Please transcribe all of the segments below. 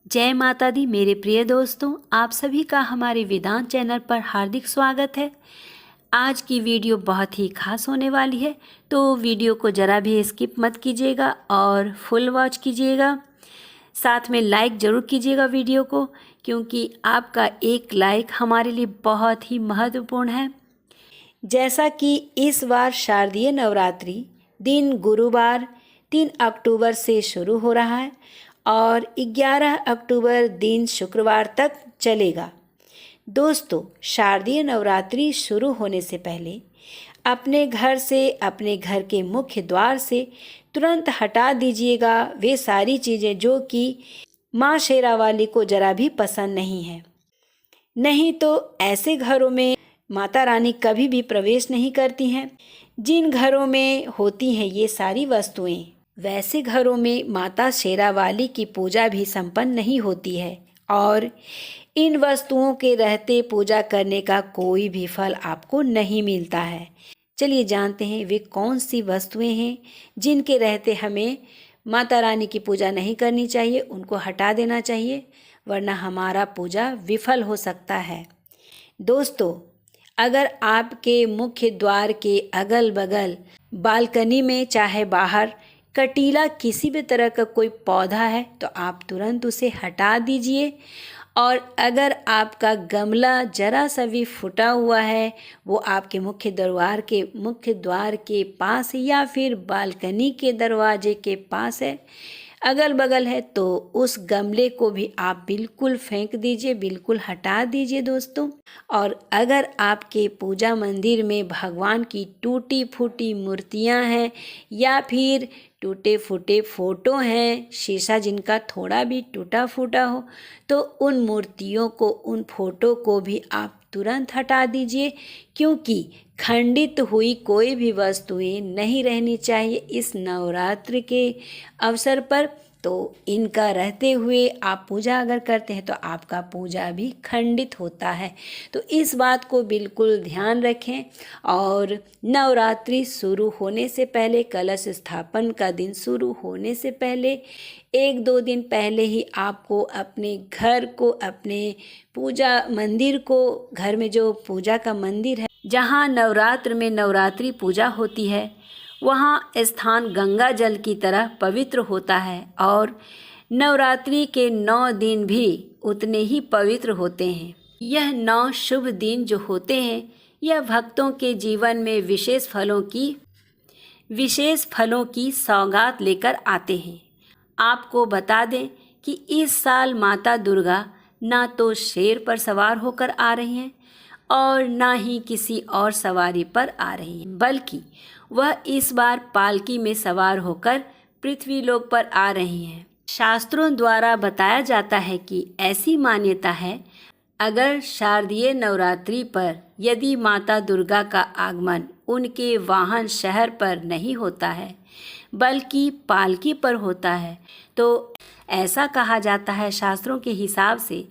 जय माता दी मेरे प्रिय दोस्तों, आप सभी का हमारे वेदांत चैनल पर हार्दिक स्वागत है। आज की वीडियो बहुत ही खास होने वाली है, तो वीडियो को ज़रा भी स्किप मत कीजिएगा और फुल वॉच कीजिएगा। साथ में लाइक ज़रूर कीजिएगा वीडियो को, क्योंकि आपका एक लाइक हमारे लिए बहुत ही महत्वपूर्ण है। जैसा कि इस बार शारदीय नवरात्रि दिन गुरुवार 3 अक्टूबर से शुरू हो रहा है और 11 अक्टूबर दिन शुक्रवार तक चलेगा। दोस्तों, शारदीय नवरात्रि शुरू होने से पहले अपने घर से, अपने घर के मुख्य द्वार से तुरंत हटा दीजिएगा वे सारी चीज़ें जो कि माँ शेरावाली को ज़रा भी पसंद नहीं है। नहीं तो ऐसे घरों में माता रानी कभी भी प्रवेश नहीं करती हैं। जिन घरों में होती हैं ये सारी वस्तुएं, वैसे घरों में माता शेरावाली की पूजा भी संपन्न नहीं होती है और इन वस्तुओं के रहते पूजा करने का कोई भी फल आपको नहीं मिलता है। चलिए जानते हैं वे कौन सी वस्तुएं हैं जिनके रहते हमें माता रानी की पूजा नहीं करनी चाहिए, उनको हटा देना चाहिए, वरना हमारा पूजा विफल हो सकता है। दोस्तों, अगर आपके मुख्य द्वार के अगल बगल बालकनी में चाहे बाहर कटीला किसी भी तरह का कोई पौधा है तो आप तुरंत उसे हटा दीजिए। और अगर आपका गमला जरा सा भी फूटा हुआ है, वो आपके मुख्य द्वार के पास या फिर बालकनी के दरवाजे के पास है, अगल बगल है, तो उस गमले को भी आप बिल्कुल फेंक दीजिए, बिल्कुल हटा दीजिए दोस्तों। और अगर आपके पूजा मंदिर में भगवान की टूटी फूटी मूर्तियां हैं या फिर टूटे फूटे फोटो हैं, शीशा जिनका थोड़ा भी टूटा फूटा हो, तो उन मूर्तियों को, उन फोटो को भी आप तुरंत हटा दीजिए, क्योंकि खंडित हुई कोई भी वस्तुएं नहीं रहनी चाहिए इस नवरात्रि के अवसर पर। तो इनका रहते हुए आप पूजा अगर करते हैं तो आपका पूजा भी खंडित होता है। तो इस बात को बिल्कुल ध्यान रखें। और नवरात्रि शुरू होने से पहले, कलश स्थापन का दिन शुरू होने से पहले 1-2 दिन पहले ही आपको अपने घर को, अपने पूजा मंदिर को, घर में जो पूजा का मंदिर है जहाँ नवरात्र में नवरात्रि पूजा होती है, वहाँ स्थान गंगा जल की तरह पवित्र होता है और नवरात्रि के 9 दिन भी उतने ही पवित्र होते हैं। यह 9 शुभ दिन जो होते हैं, यह भक्तों के जीवन में विशेष फलों की सौगात लेकर आते हैं। आपको बता दें कि इस साल माता दुर्गा ना तो शेर पर सवार होकर आ रही हैं और ना ही किसी और सवारी पर आ रही हैं, बल्कि वह इस बार पालकी में सवार होकर पृथ्वी लोक पर आ रही हैं। शास्त्रों द्वारा बताया जाता है कि ऐसी मान्यता है, अगर शारदीय नवरात्रि पर यदि माता दुर्गा का आगमन उनके वाहन शहर पर नहीं होता है बल्कि पालकी पर होता है, तो ऐसा कहा जाता है शास्त्रों के हिसाब से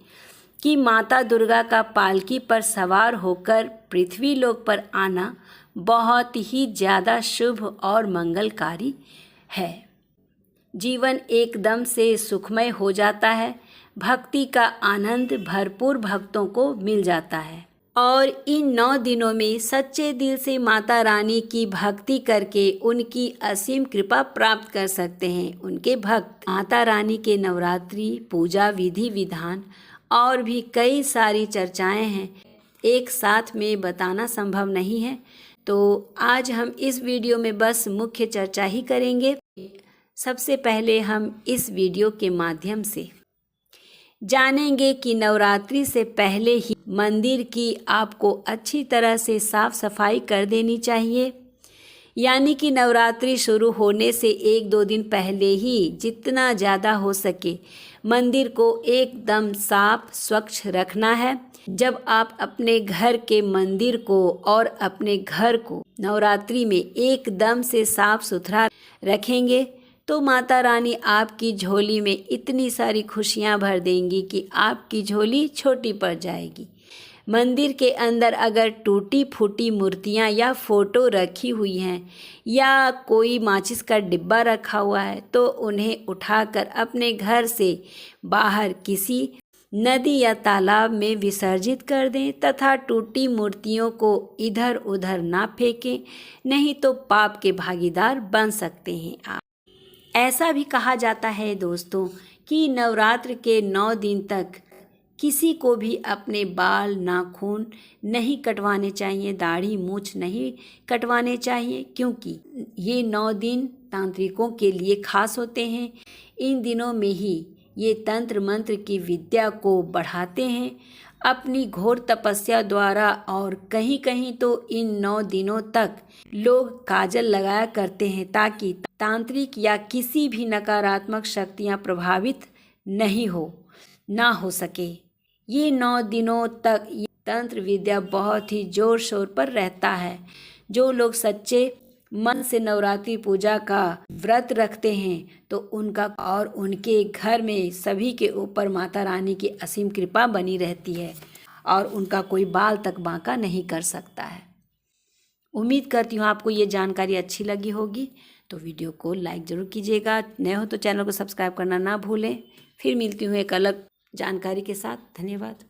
कि माता दुर्गा का पालकी पर सवार होकर पृथ्वी लोक पर आना बहुत ही ज़्यादा शुभ और मंगलकारी है। जीवन एकदम से सुखमय हो जाता है, भक्ति का आनंद भरपूर भक्तों को मिल जाता है और इन 9 दिनों में सच्चे दिल से माता रानी की भक्ति करके उनकी असीम कृपा प्राप्त कर सकते हैं उनके भक्त। माता रानी के नवरात्रि पूजा विधि विधान और भी कई सारी चर्चाएं हैं, एक साथ में बताना संभव नहीं है, तो आज हम इस वीडियो में बस मुख्य चर्चा ही करेंगे। सबसे पहले हम इस वीडियो के माध्यम से जानेंगे कि नवरात्रि से पहले ही मंदिर की आपको अच्छी तरह से साफ सफाई कर देनी चाहिए, यानी कि नवरात्रि शुरू होने से 1-2 दिन पहले ही जितना ज़्यादा हो सके मंदिर को एकदम साफ स्वच्छ रखना है। जब आप अपने घर के मंदिर को और अपने घर को नवरात्रि में एकदम से साफ सुथरा रखेंगे तो माता रानी आपकी झोली में इतनी सारी खुशियां भर देंगी कि आपकी झोली छोटी पड़ जाएगी। मंदिर के अंदर अगर टूटी फूटी मूर्तियां या फोटो रखी हुई हैं या कोई माचिस का डिब्बा रखा हुआ है तो उन्हें उठाकर अपने घर से बाहर किसी नदी या तालाब में विसर्जित कर दें तथा टूटी मूर्तियों को इधर उधर ना फेंकें, नहीं तो पाप के भागीदार बन सकते हैं आप। ऐसा भी कहा जाता है दोस्तों कि नवरात्र के 9 दिन तक किसी को भी अपने बाल नाखून नहीं कटवाने चाहिए, दाढ़ी मूछ नहीं कटवाने चाहिए, क्योंकि ये 9 दिन तांत्रिकों के लिए खास होते हैं। इन दिनों में ही ये तंत्र मंत्र की विद्या को बढ़ाते हैं अपनी घोर तपस्या द्वारा। और कहीं कहीं तो इन 9 दिनों तक लोग काजल लगाया करते हैं ताकि तांत्रिक या किसी भी नकारात्मक शक्तियां प्रभावित नहीं ना हो सके। ये 9 दिनों तक ये तंत्र विद्या बहुत ही जोर शोर पर रहता है। जो लोग सच्चे मन से नवरात्रि पूजा का व्रत रखते हैं तो उनका और उनके घर में सभी के ऊपर माता रानी की असीम कृपा बनी रहती है और उनका कोई बाल तक बांका नहीं कर सकता है। उम्मीद करती हूँ आपको ये जानकारी अच्छी लगी होगी, तो वीडियो को लाइक ज़रूर कीजिएगा। नए हो तो चैनल को सब्सक्राइब करना ना भूलें। फिर मिलती हूँ एक अलग जानकारी के साथ। धन्यवाद।